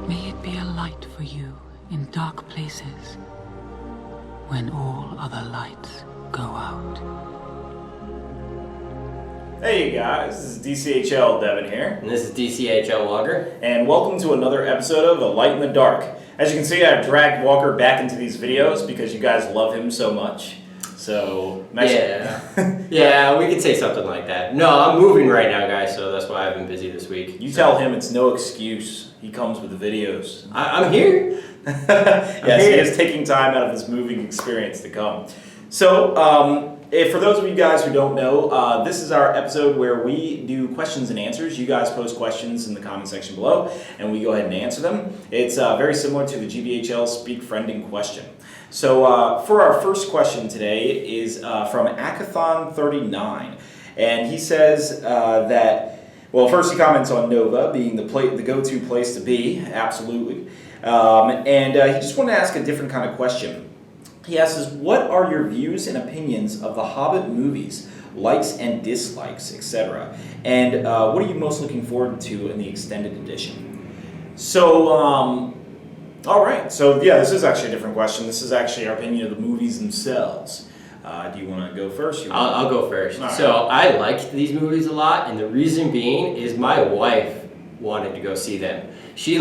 May it be a light for you in dark places when all other lights go out. Hey guys, this is DCHL Devin here. And this is DCHL Walker. And welcome to another episode of A Light in the Dark. As you can see, I've dragged Walker back into these videos because you guys love him so much. So, Yeah, we could say something like that. No, I'm moving right now, guys, so that's why I've been busy this week. You tell him it's no excuse. He comes with the videos. I'm here. Yes, he is taking time out of his moving experience to come. So, for those of you guys who don't know, this is our episode where we do questions and answers. You guys post questions in the comment section below, and we go ahead and answer them. It's very similar to the GBHL Speak Friending question. So for our first question today is from Akathon39, and he says that, well, first he comments on Nova being the go-to place to be, absolutely, and he just wanted to ask a different kind of question. He asks, what are your views and opinions of the Hobbit movies, likes and dislikes, etc., and what are you most looking forward to in the extended edition? So, all right, so yeah, this is actually a different question. This is actually our opinion of the movies themselves. Do you want to go first? I'll go first. Right. So I liked these movies a lot, and the reason being is my wife wanted to go see them. She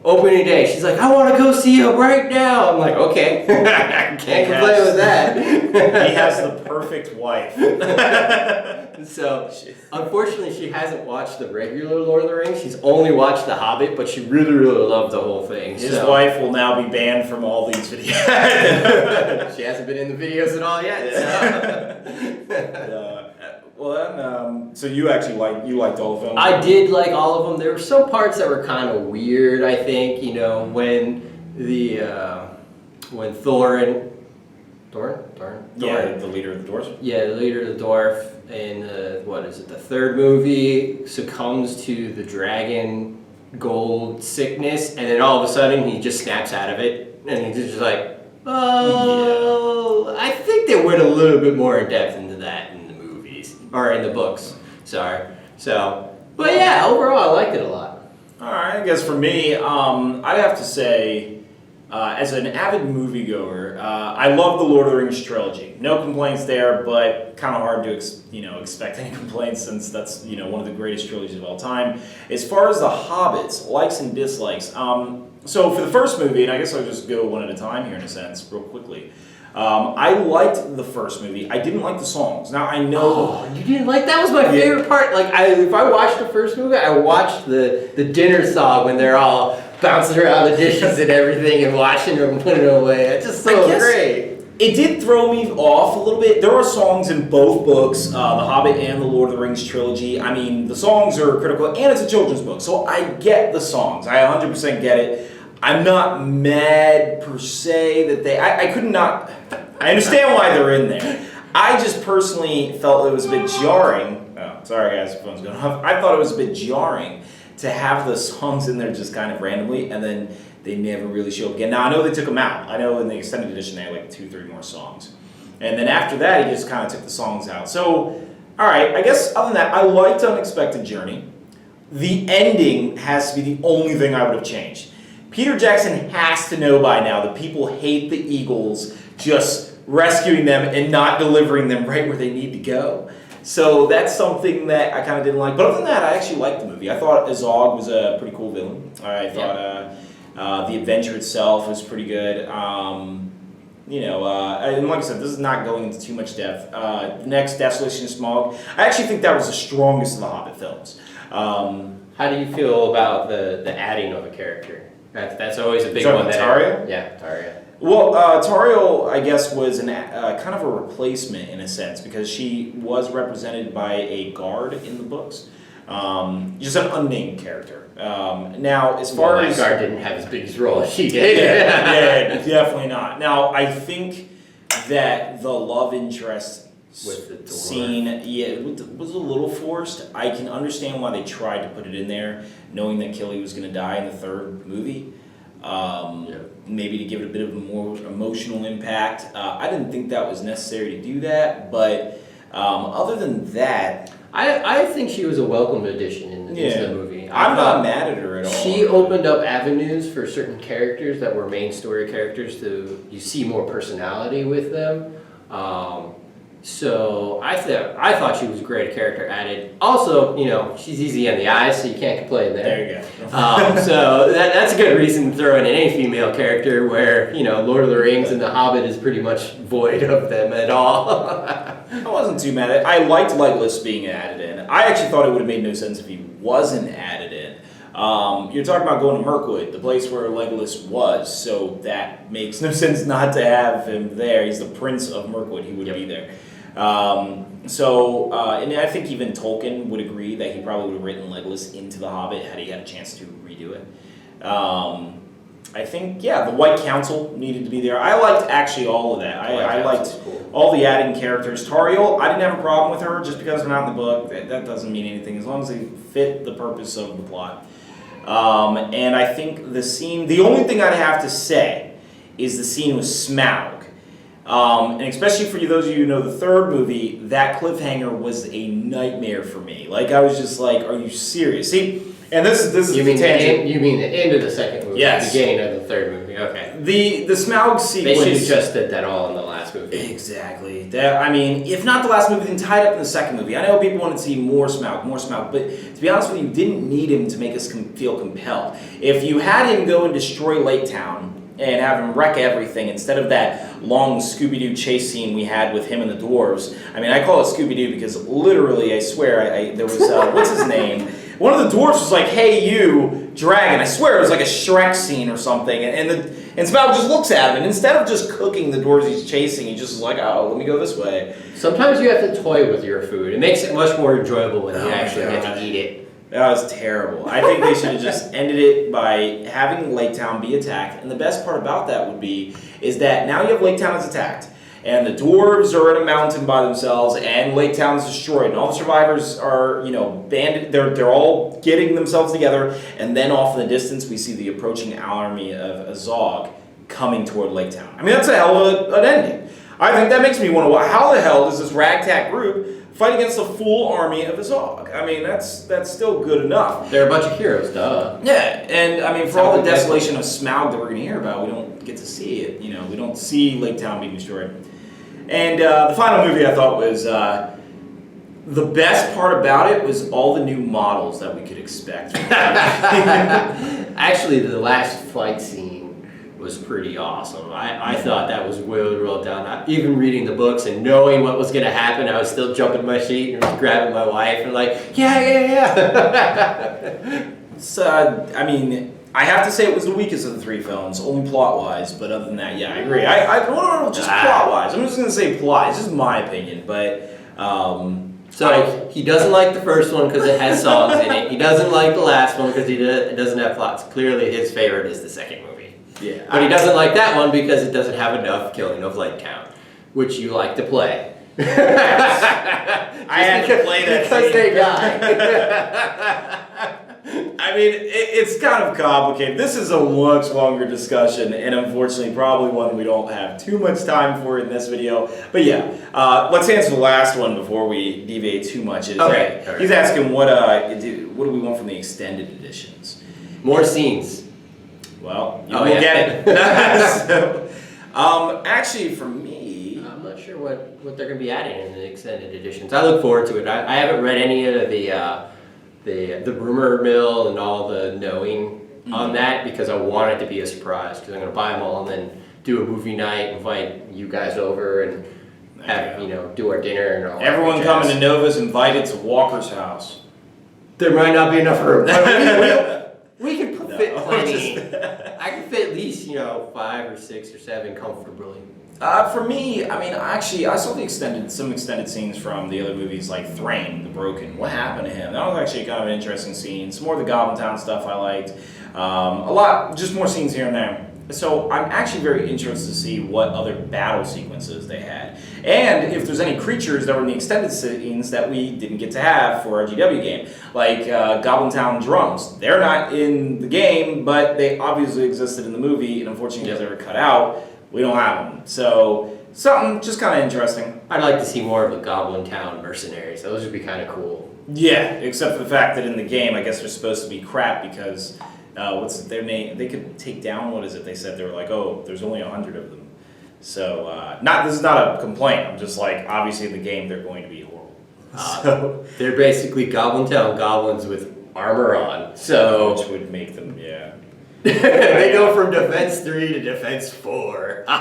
opening day, she's like, I want to go see him right now. I'm like, okay, I can't complain with that. He has the perfect wife. So, unfortunately, she hasn't watched the regular Lord of the Rings. She's only watched The Hobbit, but she really, really loved the whole thing. His wife will now be banned from all these videos. She hasn't been in the videos at all yet. So you actually liked all of them? I did like all of them. There were some parts that were kind of weird, I think, when Thorin, Yeah, the leader of the dwarves. Yeah, the leader of the dwarf in the third movie succumbs to the dragon gold sickness, and then all of a sudden he just snaps out of it, and he's just like, oh, yeah. I think they went a little bit more in depth into that in the movies, or in the books, sorry. So, but yeah, overall I liked it a lot. Alright, I guess for me, I'd have to say, as an avid moviegoer, I love the Lord of the Rings trilogy. No complaints there, but kind of hard to expect any complaints since that's one of the greatest trilogies of all time. As far as the Hobbits, likes and dislikes, so for the first movie, and I guess I'll just go one at a time here in a sense, real quickly. I liked the first movie. I didn't like the songs. Now I know. Oh, you didn't like that? Was my favorite part. If I watched the first movie, I watched the dinner song when they're all bouncing around the dishes and everything and watching them putting it away. It's just so great. It did throw me off a little bit. There are songs in both books, The Hobbit and the Lord of the Rings trilogy. I mean, the songs are critical, and it's a children's book, so I get the songs. I 100% get it. I'm not mad per se that I understand why they're in there. I just personally felt it was a bit jarring. Oh, sorry guys, the phone's going off. I thought it was a bit jarring to have the songs in there just kind of randomly, and then they never really show up again. Now, I know they took them out. I know in the extended edition they had 2-3 more songs. And then after that, he just kind of took the songs out. So, alright, I guess other than that, I liked Unexpected Journey. The ending has to be the only thing I would have changed. Peter Jackson has to know by now that people hate the Eagles just rescuing them and not delivering them right where they need to go. So that's something that I kind of didn't like. But other than that, I actually liked the movie. I thought Azog was a pretty cool villain. I thought the adventure itself was pretty good. And like I said, this is not going into too much depth. Next, Desolation and Smog. I actually think that was the strongest of the Hobbit films. How do you feel about the adding of a character? That's always a big one. Taria? Yeah, Taria. Well, Tauriel, I guess, was kind of a replacement in a sense because she was represented by a guard in the books, just an unnamed character. Now, as far as that guard didn't have as big a role as she did. yeah, definitely not. Now, I think that the love interest with the scene, was a little forced. I can understand why they tried to put it in there, knowing that Killy was going to die in the third movie. Maybe to give it a bit of a more emotional impact. I didn't think that was necessary to do that, but other than that, I think she was a welcome addition into the movie. I'm not mad at her at all. She opened up avenues for certain characters that were main story characters to you see more personality with them. So I thought she was a great character added. Also, you know, she's easy on the eyes, so you can't complain there. There you go. So that's a good reason to throw in any female character where, you know, Lord of the Rings and The Hobbit is pretty much void of them at all. I wasn't too mad at it. I liked Legolas being added in. I actually thought it would have made no sense if he wasn't added in. You're talking about going to Mirkwood, the place where Legolas was, so that makes no sense not to have him there. He's the Prince of Mirkwood. He would be there. And I think even Tolkien would agree that he probably would have written Legolas into The Hobbit had he had a chance to redo it. I think, the White Council needed to be there. I liked actually all of that. I liked all the adding characters. Tariel, I didn't have a problem with her just because they're not in the book. That doesn't mean anything as long as they fit the purpose of the plot. And I think the only thing I'd have to say is the scene with Smaug. And especially for those of you who know the third movie, that cliffhanger was a nightmare for me. Like, I was just like, are you serious? See, and this is you mean the tangent. You mean the end of the second movie? Yes. The beginning of the third movie. Okay. The Smaug sequence. They should have just did that all in the last movie. Exactly. I mean, if not the last movie, then tied up in the second movie. I know people wanted to see more Smaug, but to be honest with you, didn't need him to make us feel compelled. If you had him go and destroy Lake Town and have him wreck everything instead of that long Scooby-Doo chase scene we had with him and the dwarves. I mean, I call it Scooby-Doo because literally, I swear, there was, what's his name? One of the dwarves was like, hey, you, dragon. I swear it was like a Shrek scene or something. And Smaug just looks at him, and instead of just cooking the dwarves he's chasing, he just is like, oh, let me go this way. Sometimes you have to toy with your food. It makes it much more enjoyable when you actually get to eat it. That was terrible. I think they should have just ended it by having Lake Town be attacked. And the best part about that is that now you have Lake Town is attacked. And the dwarves are in a mountain by themselves, and Lake Town is destroyed. And all the survivors are, banded. They're all getting themselves together. And then off in the distance, we see the approaching army of Azog coming toward Lake Town. I mean, that's a hell of an ending. I think that makes me want to, how the hell does this ragtag group fight against the full army of Azog? I mean, that's still good enough. They're a bunch of heroes, duh. Yeah, and I mean, for all the desolation of Smaug that we're going to hear about, we don't get to see it. We don't see Lake Town being destroyed. And the final movie I thought was, the best part about it was all the new models that we could expect. Actually, the last fight scene was pretty awesome. I thought that was really well done. Even reading the books and knowing what was going to happen, I was still jumping in my seat and grabbing my wife and like, yeah. I mean, I have to say it was the weakest of the three films, only plot-wise, but other than that, yeah, I agree. I don't know, just plot-wise. I'm just going to say plot. It's just my opinion, but... So he doesn't like the first one because it has songs in it. He doesn't like the last one because it doesn't have plots. Clearly his favorite is the second movie. Yeah. But he doesn't like that one because it doesn't have enough killing of Lake Town, which you like to play. I had to play that because scene. they die. I mean, it's kind of complicated. This is a much longer discussion, and unfortunately, probably one we don't have too much time for in this video. But yeah, let's answer the last one before we deviate too much. Okay. He's asking what do we want from the extended editions? More scenes. Well, you will get it. Actually, for me, I'm not sure what they're going to be adding in the extended editions. I look forward to it. I haven't read any of the rumor mill and all the knowing on that because I want it to be a surprise because I'm going to buy them all and then do a movie night, invite you guys over and have, do our dinner and all. Everyone coming to Nova's invited to Walker's house. There might not be enough room. We can fit plenty. I can fit at least, 5 or 6 or 7 comfortably. For me, I mean, actually, I saw some extended scenes from the other movies, like Thrain, the Broken. What happened to him? That was actually kind of an interesting scene. Some more of the Goblin Town stuff I liked. Just more scenes here and there. So I'm actually very interested to see what other battle sequences they had. And if there's any creatures that were in the extended scenes that we didn't get to have for our GW game. Like Goblin Town drums. They're not in the game, but they obviously existed in the movie, and unfortunately because they were cut out, we don't have them. So, something just kind of interesting. I'd like to see more of the Goblin Town mercenaries. Those would be kind of cool. Yeah, except for the fact that in the game, I guess they're supposed to be crap because what's their name? They could take down, what is it? They said they were like, oh, there's only 100 of them. So, this is not a complaint. I'm just like, obviously in the game they're going to be horrible. So they're basically Goblin Town goblins with armor on. So which would make them, yeah. They go from defense 3 to defense 4. No,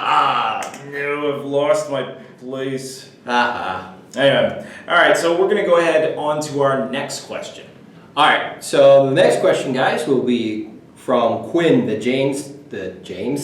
I've lost my place. Haha. Anyway, all right. So we're gonna go ahead on to our next question. All right. So the next question, guys, will be from Quinn, the James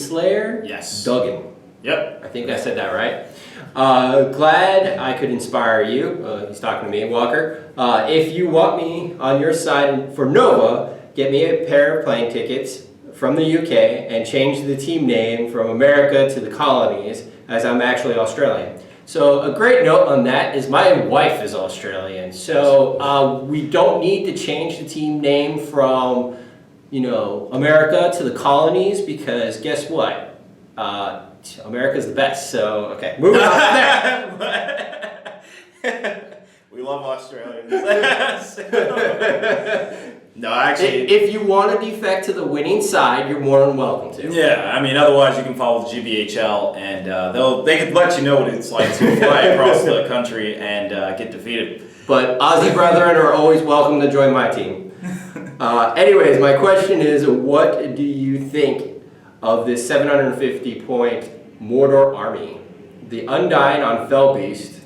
Slayer. Yes. Duggan. Yep. I think I said that right. Glad I could inspire you. He's talking to me, Walker. If you want me on your side for Nova, get me a pair of plane tickets from the UK and change the team name from America to the Colonies, as I'm actually Australian. So a great note on that is my wife is Australian. So we don't need to change the team name from, America to the Colonies, because guess what? America's the best. So, okay, moving on from there. We love Australians. No, actually, if you want to defect to the winning side, you're more than welcome to. yeah. I mean, otherwise you can follow the GBHL, and they can let you know what it's like to fly across the country and get defeated. But Aussie brethren are always welcome to join my team. Anyways, my question is, what do you think of this 750 point Mordor army? The Undying on Fell Beast.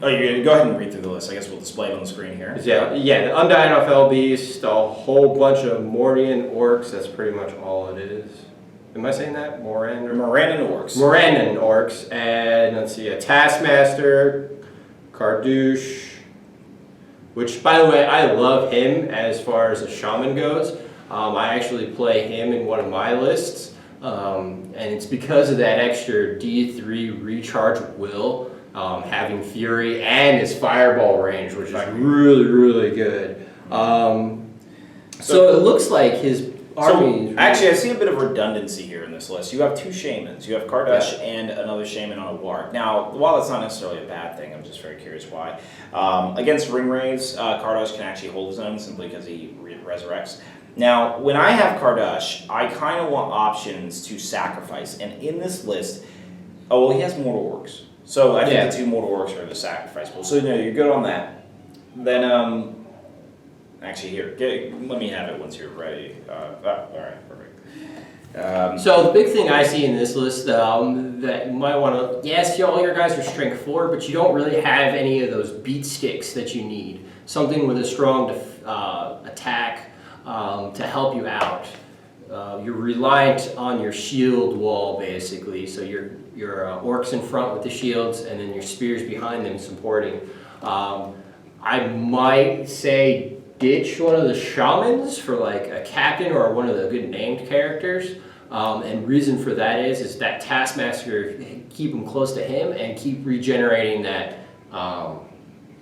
You're going to go ahead and read through the list. I guess we'll display it on the screen here. Yeah, the Undying on Fell Beast, a whole bunch of Mordian orcs. That's pretty much all it is. Am I saying that? Morandan orcs. Morandan orcs. And let's see, a Taskmaster, Kardouche, which, by the way, I love him as far as a shaman goes. I actually play him in one of my lists. And it's because of that extra D3 recharge will. Having Fury and his Fireball range, which is really, really good. So it looks like his army... So, actually, I see a bit of redundancy here in this list. You have two shamans. You have Kardash and another shaman on a warg. Now, while that's not necessarily a bad thing, I'm just very curious why. Against Ring Raves, Kardash can actually hold his own simply because he resurrects. Now, when I have Kardash, I kind of want options to sacrifice. And in this list, he has Mortal Orcs. So I think the two Mortal Orcs are the sacrifice pool. So you're good on that. Then, actually here, let me have it once you're ready. All right, perfect. So the big thing I see in this list that you might want to, yes, all your guys are strength 4, but you don't really have any of those beat sticks that you need. Something with a strong attack to help you out. You're reliant on your shield wall, basically. So your orcs in front with the shields, and then your spears behind them supporting. I might say ditch one of the shamans for like a captain or one of the good named characters. And reason for that is that Taskmaster, keep him close to him and keep regenerating that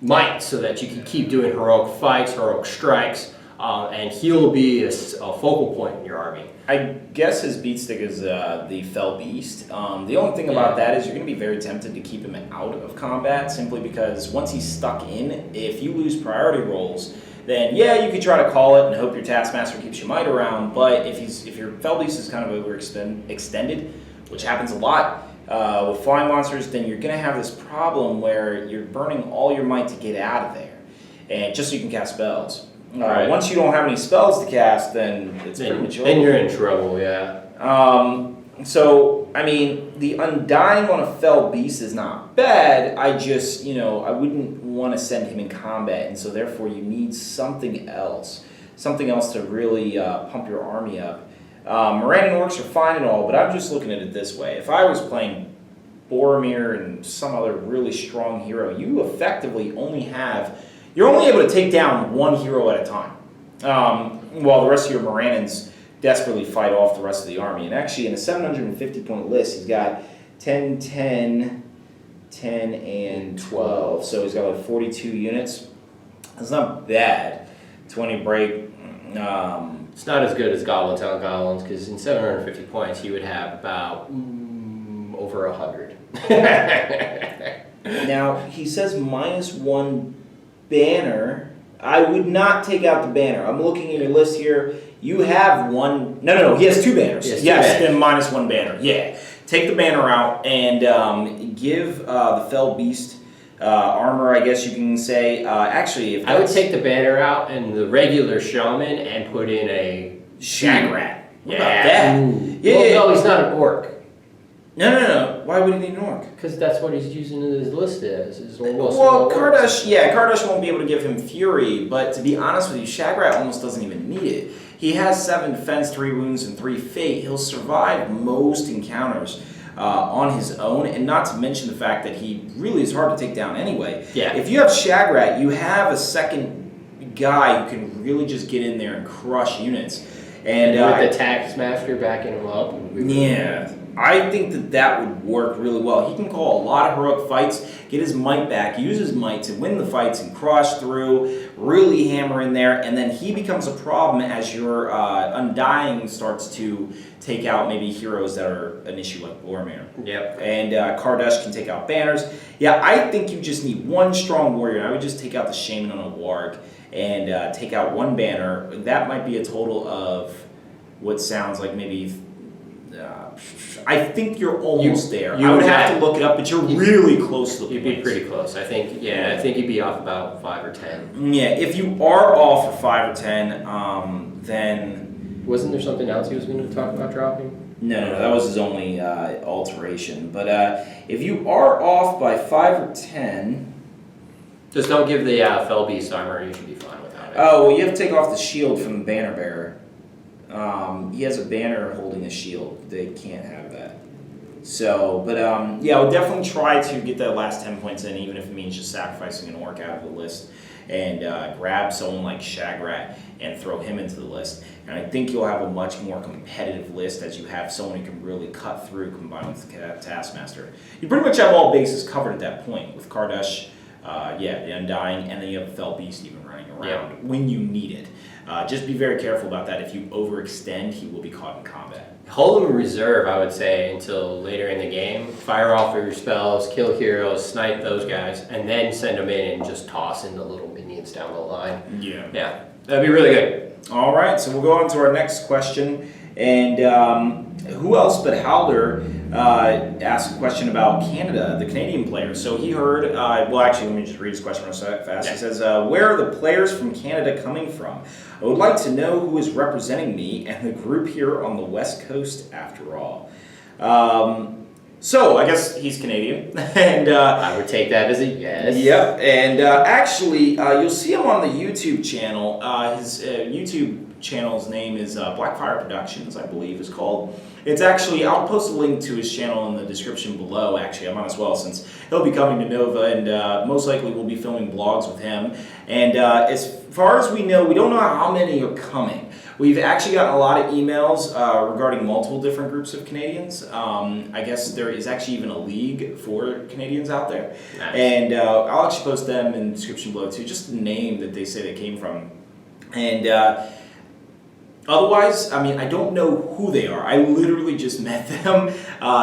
might, so that you can keep doing heroic fights, heroic strikes. And he'll be a focal point in your army. I guess his beat stick is the Fell Beast. The only thing about that is you're going to be very tempted to keep him out of combat, simply because once he's stuck in, if you lose priority rolls, then you could try to call it and hope your Taskmaster keeps your might around. But if your Fell Beast is kind of overextended, which happens a lot with flying monsters, then you're going to have this problem where you're burning all your might to get out of there, and just so you can cast spells. Right. Once you don't have any spells to cast, then it's pretty much over. Then you're in trouble, yeah. So, I mean, the Undying on a Fell Beast is not bad. I just, I wouldn't want to send him in combat, and so therefore you need something else to really pump your army up. Morandan orcs are fine and all, but I'm just looking at it this way. If I was playing Boromir and some other really strong hero, you effectively you're only able to take down one hero at a time, while the rest of your Morannans desperately fight off the rest of the army. And actually, in a 750-point list, he's got 10, 10, 10, and 12. So he's got like 42 units. That's not bad. 20 break. It's not as good as Goblin Town Goblins, because in 750 points, he would have about over 100. Now, he says -1 banner I would not take out the banner. I'm looking at your list here. You have one. No. He has 2 banners. Yes, then minus 1 banner. Yeah. Take the banner out and give the Fell Beast armor, I guess you can say. Actually, if I would take the banner out and the regular shaman and put in a Shagrat. What Yeah. about that? Ooh. Yeah. Well, no, he's not an orc. No. Why would he need an orc? Because that's what he's using in his list as. Well, Kardash won't be able to give him Fury, but to be honest with you, Shagrat almost doesn't even need it. He has 7 defense, 3 wounds, and 3 fate. He'll survive most encounters on his own, and not to mention the fact that he really is hard to take down anyway. Yeah. If you have Shagrat, you have a second guy who can really just get in there and crush units. And with the Taskmaster backing him up. Yeah. I think that would work really well. He can call a lot of heroic fights, get his might back, use his might to win the fights and crush through, really hammer in there, and then he becomes a problem as your Undying starts to take out maybe heroes that are an issue like Boromir. Yep. And Kardash can take out banners. Yeah, I think you just need one strong warrior. I would just take out the Shaman on a Warg and take out 1 banner. That might be a total of what sounds like maybe... I think you're almost there. I would have to look it up, but you're really close to the You'd points. be pretty close. I think you'd be off about 5 or 10. Yeah, if you are off for 5 or 10, then... Wasn't there something else he was going to talk about dropping? No, that was his only alteration. But if you are off by 5 or 10... Just don't give the Fell Beast armor, you should be fine without it. Oh, well, you have to take off the shield from the banner bearer. He has a banner holding a shield. They can't have that. So, but yeah, I would definitely try to get that last 10 points in, even if it means just sacrificing an orc out of the list and grab someone like Shagrat and throw him into the list. And I think you'll have a much more competitive list as you have someone who can really cut through combined with the Taskmaster. You pretty much have all bases covered at that point with Kardash, the Undying, and then you have the Fell Beast even running around when you need it. Just be very careful about that. If you overextend, he will be caught in combat. Hold him in reserve, I would say, until later in the game. Fire off your spells, kill heroes, snipe those guys, and then send them in and just toss in the little minions down the line. Yeah, that'd be really good. All right, so we'll go on to our next question. And who else but Halder asked a question about Canada, the Canadian players. So he heard, well, actually, let me just read his question real fast. Yeah. He says, where are the players from Canada coming from? I would like to know who is representing me and the group here on the West Coast, after all. So I guess he's Canadian, and I would take that as a yes. Yep, and actually, you'll see him on the YouTube channel. His YouTube channel's name is Blackfire Productions, I believe is called. It's actually, I'll post a link to his channel in the description below. Actually, I might as well, since he'll be coming to Nova, and most likely we'll be filming vlogs with him. And as far as we know, we don't know how many are coming. We've actually gotten a lot of emails regarding multiple different groups of Canadians. I guess there is actually even a league for Canadians out there. Nice. And I'll actually post them in the description below too, just the name that they say they came from. And otherwise, I mean, I don't know who they are. I literally just met them.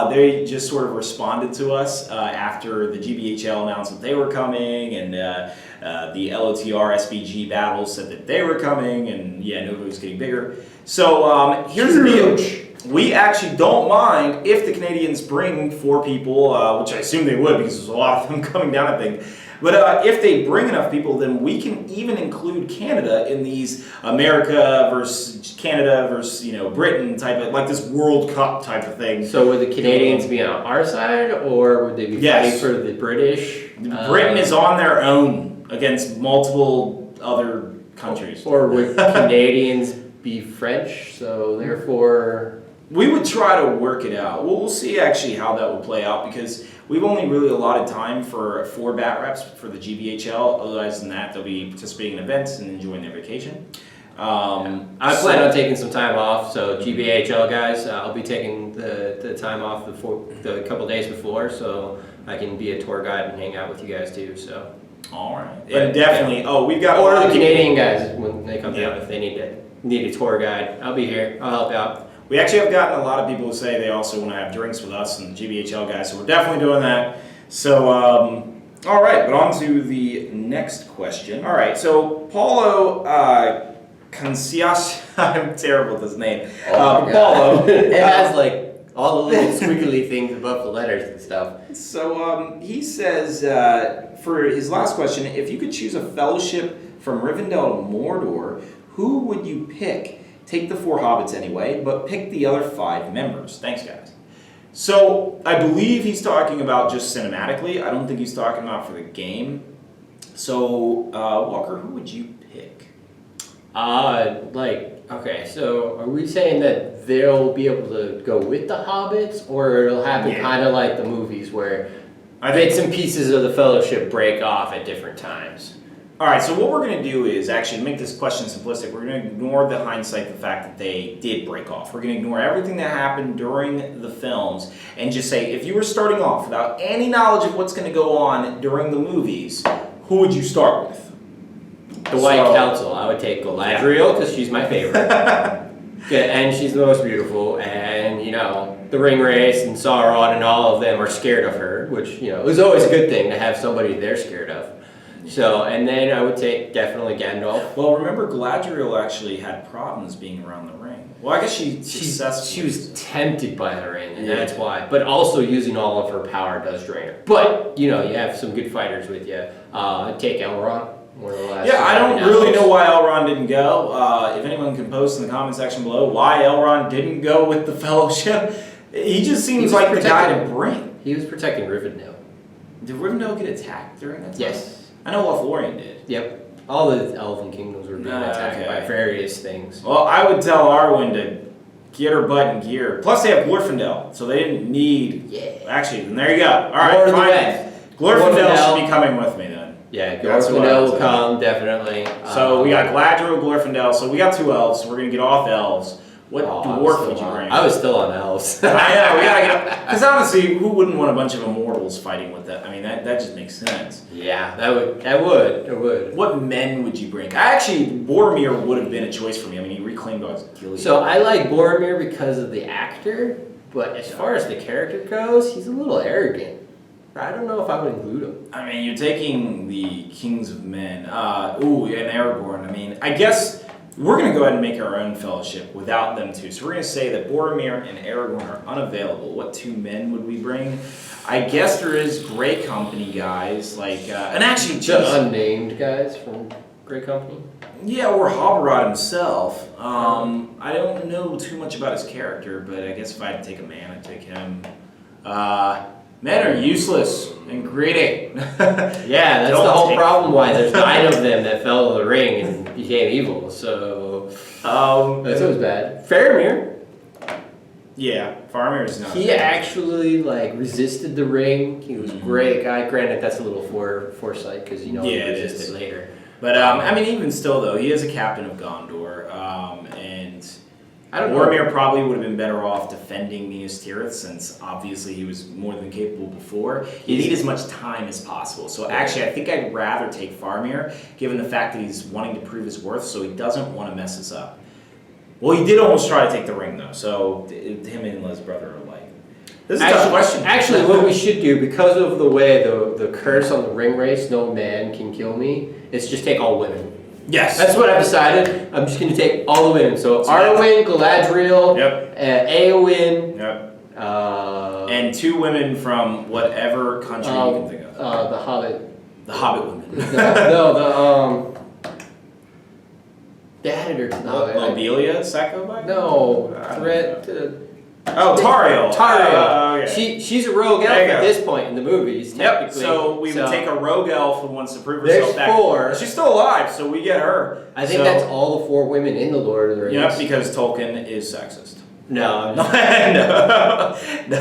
They just sort of responded to us after the GBHL announced that they were coming, and the LOTR SBG battles said that they were coming, and yeah, Nova was getting bigger. So here's the deal. We actually don't mind if the Canadians bring 4 people, which I assume they would because there's a lot of them coming down, I think. But if they bring enough people, then we can even include Canada in these America versus Canada versus Britain type of, like this World Cup type of thing. So would the Canadians be on our side, or would they be fighting for the British? Britain is on their own against multiple other countries. Or would Canadians be French? So therefore, we would try to work it out. We'll see actually how that would play out, because we've only really allotted time for 4 bat reps for the GBHL. Otherwise than that, they'll be participating in events and enjoying their vacation. I plan on taking some time off, so GBHL guys, I'll be taking the time off the couple days before, so I can be a tour guide and hang out with you guys too. So. All right. And definitely. Oh, we've got. Or the Canadian guys when they come down, if they need a tour guide, I'll be here. I'll help out. We actually have gotten a lot of people who say they also want to have drinks with us and the GBHL guys, so we're definitely doing that. So, All right, but on to the next question. All right, so Paulo Cancias, I'm terrible with his name. Paulo. It has like all the little squiggly things above the letters and stuff. So he says, for his last question, if you could choose a fellowship from Rivendell to Mordor, who would you pick? Take the 4 hobbits anyway, but pick the other 5 members. Thanks, guys. So I believe he's talking about just cinematically. I don't think he's talking about for the game. So Walker, who would you pick? Okay, so are we saying that they'll be able to go with the hobbits, or it'll happen kind of like the movies where bits and pieces of the fellowship break off at different times? All right, so what we're going to do is actually make this question simplistic. We're going to ignore the hindsight, the fact that they did break off. We're going to ignore everything that happened during the films and just say, if you were starting off without any knowledge of what's going to go on during the movies, who would you start with? The White Council. I would take Galadriel because she's my favorite. And she's the most beautiful. And, you know, the Ring Race and Sauron and all of them are scared of her, which, you know, is always a good thing to have somebody they're scared of. So, and then I would take definitely Gandalf. Well, remember, Galadriel actually had problems being around the ring. Well, I guess she was tempted by the ring, and that's why. But also using all of her power does drain her. But, you know, you have some good fighters with you. Take Elrond. I don't really know why Elrond didn't go. If anyone can post in the comment section below why Elrond didn't go with the Fellowship, he just seems like the guy to bring. He was protecting Rivendell. Did Rivendell get attacked during that time? Yes. I know Lothlorien did. Yep. All the elven kingdoms were being attacked by various things. Well, I would tell Arwen to get her butt in gear. Plus, they have Glorfindel, so they didn't need... Yeah. Actually, then there you go. All right, fine. Glorfindel should be coming with me then. Yeah, Glorfindel will come, definitely. So we got Galadriel, Glorfindel. So we got 2 elves. So we're going to get off elves. What dwarf would you bring? I was still on elves. I know, we gotta get... Because honestly, who wouldn't want a bunch of immortals fighting with that? I mean, that just makes sense. Yeah, it would. What men would you bring? Actually, Boromir would have been a choice for me. I mean, he reclaimed all his Gilead. So I like Boromir because of the actor, but as far as the character goes, he's a little arrogant. I don't know if I would include him. I mean, you're taking the Kings of Men. And Aragorn. I mean, I guess... We're going to go ahead and make our own fellowship without them 2. So we're going to say that Boromir and Aragorn are unavailable. What 2 men would we bring? I guess there is Grey Company guys, like... and actually... The unnamed guys from Grey Company? Yeah, or Hobberod himself. I don't know too much about his character, but I guess if I had to take a man, I'd take him. Men are useless and greedy. Yeah, that's the whole problem why there's 9 of them that fell to the ring and became evil, so... that was bad. Faramir. Yeah, Faramir's not... He actually, resisted the ring. He was a great guy. Granted, that's a little foresight, because, he resisted later. But, I mean, even still, though, he is a captain of Gondor, and Boromir probably would have been better off defending Minas Tirith, since obviously he was more than capable before. You need as much time as possible. So actually, I think I'd rather take Faramir, given the fact that he's wanting to prove his worth, so he doesn't want to mess us up. Well, he did almost try to take the ring, though, so him and his brother are alike. This is a tough question. Actually, what we should do, because of the way the curse on the ring race, no man can kill me, is just take all women. Yes. That's what I've decided. I'm just going to take all the women. So Arwen, Galadriel, Éowyn. Yep. And 2 women from whatever country you can think of. The Hobbit. The Hobbit women. They added her to the Hobbit. Lobelia Sacco? No. Tariel. Okay. She's a rogue elf at this point in the movies, technically. So we would take a rogue elf who wants to prove herself back. There's 4. She's still alive, so we get her. I think that's all the 4 women in the Lord of the Rings. Yep, because Tolkien is sexist. No. No,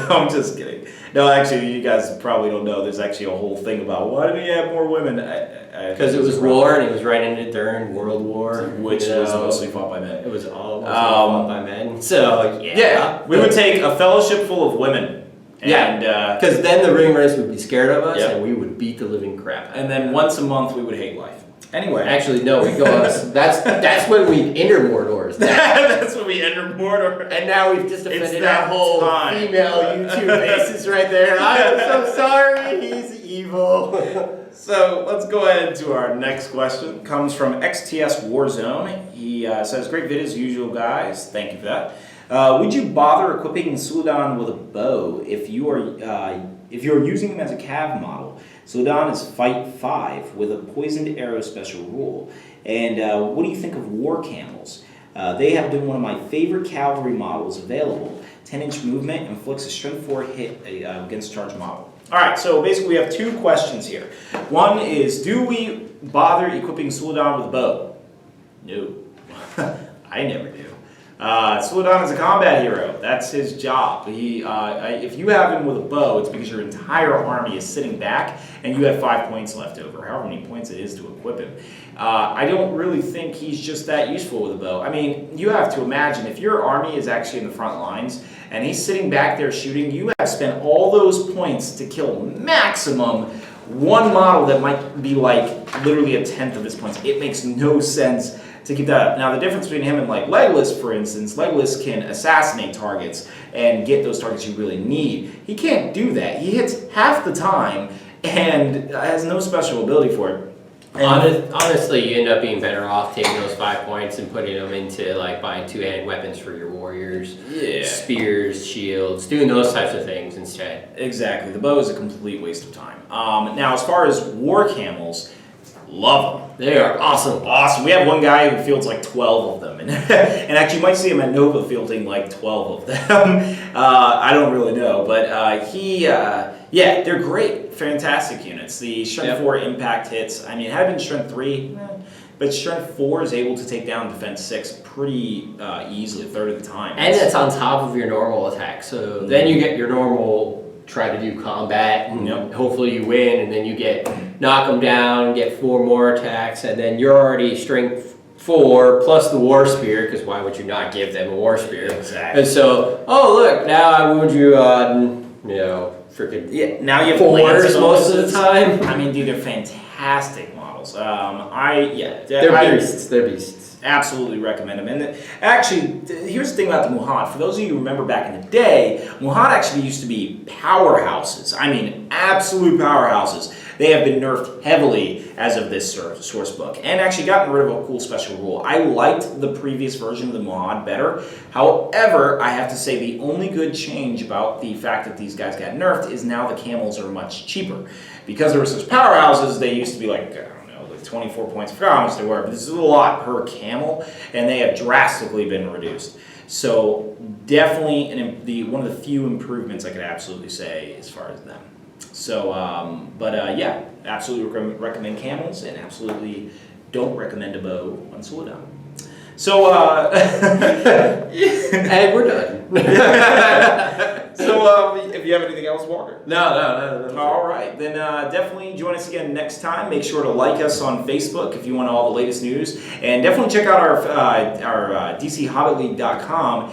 I'm just kidding. No, actually, you guys probably don't know. There's actually a whole thing about why did he have more women? Because it was war, and he was writing it during World War, which was mostly fought by men. It was all fought by men. So we would take a fellowship full of women. And, because then the ring race would be scared of us, and we would beat the living crap out. And then once a month we would hate life. Anyway, actually, no, we go on. That's when we enter Mordor. That's when we enter Mordor. And now we've just offended that whole female YouTube basis right there. I'm so sorry. He's evil. So let's go ahead to our next question. Comes from XTS Warzone. He says, great vid as usual, guys. Thank you for that. Would you bother equipping Suladan with a bow if you're using him as a cav model? Suladan is fight 5 with a poisoned arrow special rule. And what do you think of war camels? They have been one of my favorite cavalry models available. 10-inch movement, inflicts a strength 4 hit against charge model. All right, so basically we have 2 questions here. One is, do we bother equipping Suladan with a bow? No. I never do. Suladan is a combat hero. That's his job. If you have him with a bow, it's because your entire army is sitting back and you have 5 points left over, however many points it is to equip him. I don't really think he's just that useful with a bow. I mean, you have to imagine, if your army is actually in the front lines and he's sitting back there shooting, you have spent all those points to kill maximum one model that might be like literally a tenth of his points. It makes no sense to keep that up. Now, the difference between him and like Legolas, for instance, Legolas can assassinate targets and get those targets you really need. He can't do that. He hits half the time and has no special ability for it. Honestly, you end up being better off taking those 5 points and putting them into like buying 2-handed weapons for your warriors, spears, shields, doing those types of things instead. Exactly. The bow is a complete waste of time. Now, as far as war camels, love them. They are awesome. Awesome. We have one guy who fields like 12 of them. And actually, you might see him at Nova fielding like 12 of them. I don't really know. But yeah, they're great. Fantastic units. The Strength 4 impact hits. I mean, it had been Strength 3, but Strength 4 is able to take down Defense 6 pretty easily, a third of the time. And it's on top of your normal attack. So then you get your normal try to do combat, and hopefully you win, and then you get knock them down, get 4 more attacks, and then you're already Strength 4 plus the War Spear, because why would you not give them a War Spear? Exactly. And so, oh look, now I wound you on, freaking now you have 4s most of the time. I mean, dude, they're fantastic models. They're beasts. They're beasts. Absolutely recommend them. And actually, here's the thing about the Muhad. For those of you who remember back in the day, Muhad actually used to be powerhouses. I mean, absolute powerhouses. They have been nerfed heavily as of this source book, and actually gotten rid of a cool special rule. I liked the previous version of the Muhad better. However, I have to say the only good change about the fact that these guys got nerfed is now the camels are much cheaper. Because there were such powerhouses, they used to be like 24 points. I forgot how much they were, but this is a lot per camel, and they have drastically been reduced. So definitely one of the few improvements I could absolutely say as far as them. So, yeah, absolutely recommend camels, and absolutely don't recommend a bow on Suladan. So, and we're done. So, if you have anything else, Walker? No. All right, then definitely join us again next time. Make sure to like us on Facebook if you want all the latest news, and definitely check out our DCHobbitLeague.com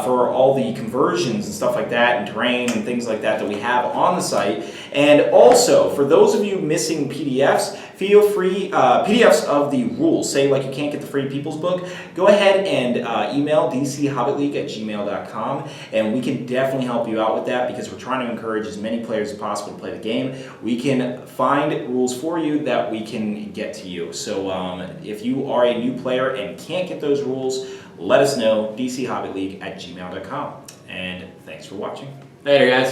for all the conversions and stuff like that, and terrain and things like that we have on the site. And also, for those of you missing PDFs, feel free, PDFs of the rules. Say like you can't get the free People's Book, go ahead and email dchobbitleague@gmail.com, and we can definitely help you out with that, because we're trying to encourage as many players as possible to play the game. We can find rules for you that we can get to you. So if you are a new player and can't get those rules, let us know, dchobbitleague@gmail.com. And thanks for watching. Later, guys.